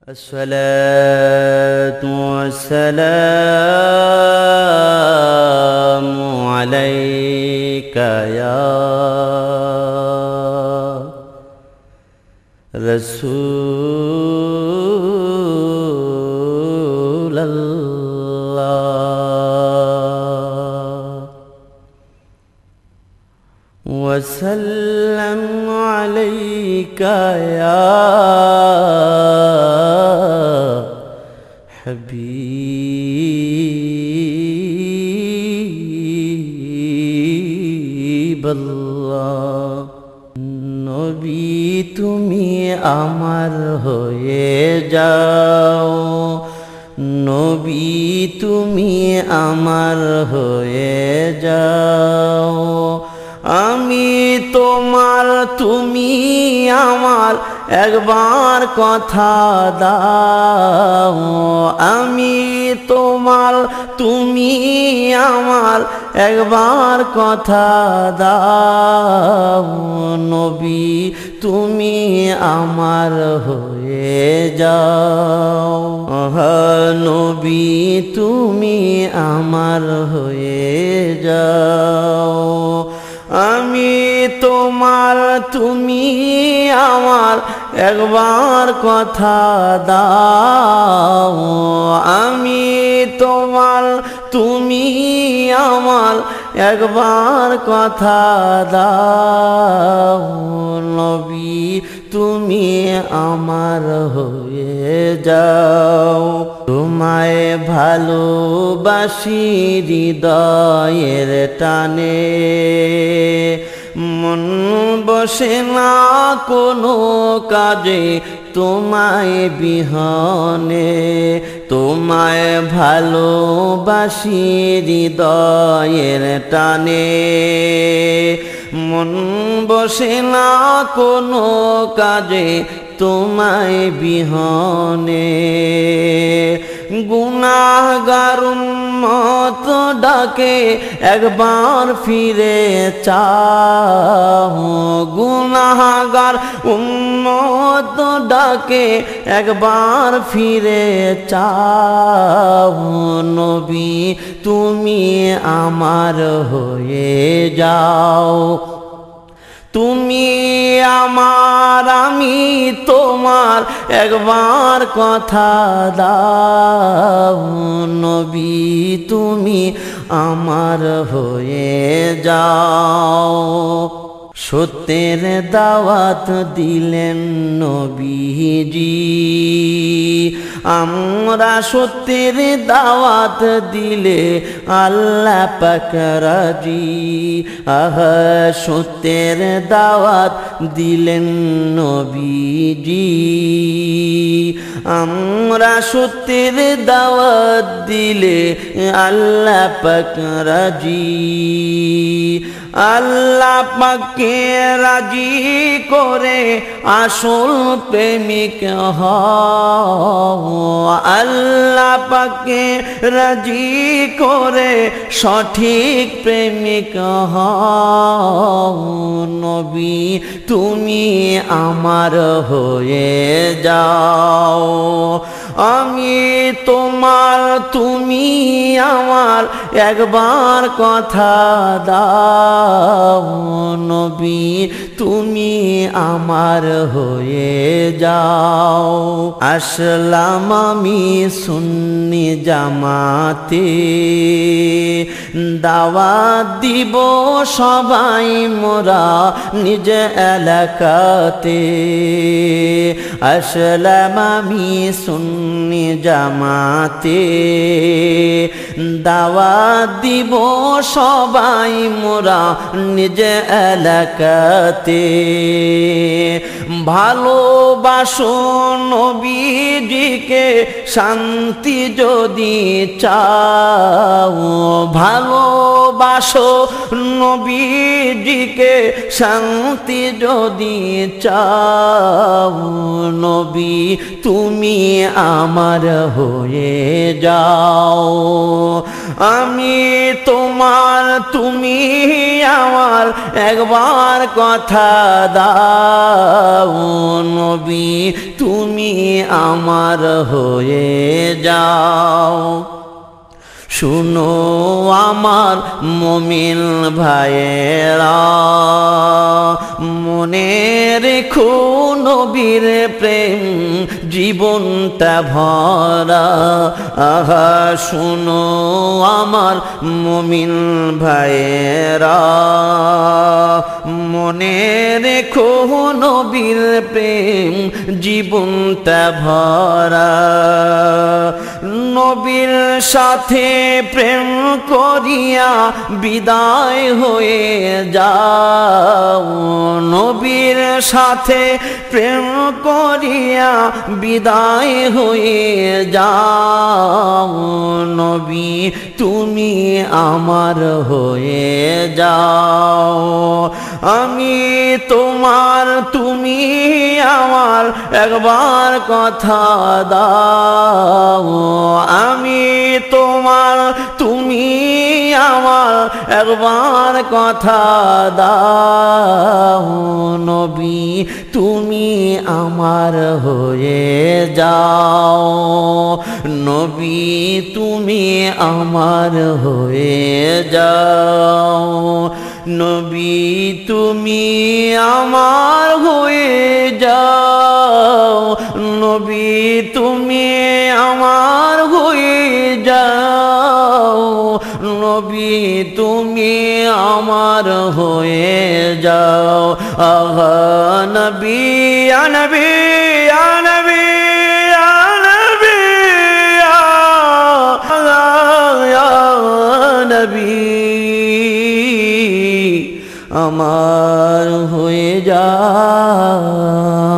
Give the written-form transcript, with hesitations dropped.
الصلاة والسلام عليك يا رسول الله وسلم عليك يا حبيب الله নবী তুমি আমার হয়ে যাও নবী তুমি আমার হয়ে যাও আমি তোমার তুমি আমার একবার কথা দাও আমি তোমার তুমি আমার একবার কথা দাও নবী তুমি আমার হয়ে যাও নবী তুমি আমার হয়ে যাও আমি তোমার তুমি আমার একবার কথা দাও আমি তোমার তুমি আমার একবার কথা দাও নবী তুমি আমার হয়ে যাও তোমায় ভালোবাসি হৃদয়ের টানে মন বসে না কোনো কাজে তোমায় বিহনে তোমায় ভালোবাসি হৃদয়ের টানে মন বসে না কোনো কাজে তোমায় বিহনে গুনাহগার উম্মত ডাকে একবার ফিরে চাও গুনাহগার উম্মত ডাকে একবার ফিরে চাও নবী তুমি আমার হয়ে যাও তুমি আমার আমি তোমার একবার কথা দাও নবী তুমি আমার হয়ে যাও সত্যের দাওয়াত দিলেন নবীজি আমরা সত্যের দাওয়াত দিলে আল্লাহ পাক রাজি সত্যের দাওয়াত দিলেন নবীজি আমরা সত্যের দাওয়াত দিলে আল্লাহ পাক রাজি আল্লাহ পাককে রাজি করে আসল প্রেমিক হও আল্লাহ পাককে রাজি করে সঠিক প্রেমিক হও নবী তুমি আমার হয়ে যাও আমি তোমার তুমি আমার একবার কথা দাও নবী তুমি আমার হয়ে যাও আসলাম আমি সুন্নি জামাতে দাওয়াত দিব সবাই মোরা নিজ এলাকাতে আসলাম আমি সুন্নি জামাতে দাওয়াত দিব সবাই মোরা নিজ এলাকাতে ভালোবাসো নবীজিকে শান্তি যদি চাও ভালোবাসো নবীজিকে শান্তি যদি চাও নবী তুমি আমার হয়ে যাও আমি তোমার তুমি আমার একবার কথা দাও নবী তুমি আমার হয়ে যাও। শুনো আমার মুমিন ভাইয়েরা, মনে রেখো নবীর প্রেম জীবনটা ভরা। আহা শুনো আমার মুমিন ভাইয়েরা, মনে রেখো নবীর প্রেম জীবনটা ভরা। নবীর সাথে প্রেম করিয়া বিদায় হয়ে যাও। নবীর সাথে প্রেম করিয়া বিদায় হয়ে যাও। নবী তুমি আমার হয়ে যাও। আমি তোমার তুমি আমার একবার কথা দাও। আমি তোমার তুমি আমার একবার কথা দাও। নবী তুমি আমার হয়ে যাও। নবী তুমি আমার হয়ে যাও। নবী তুমি আমার হয়ে যাও। নবী তুমি আমার হয়ে যাও। নবী তুমি আমার হয়ে যাও। আহা নবী ইয়া নবী ইয়া নবী ইয়া নবী ইয়া নবী আমার হয়ে যাও।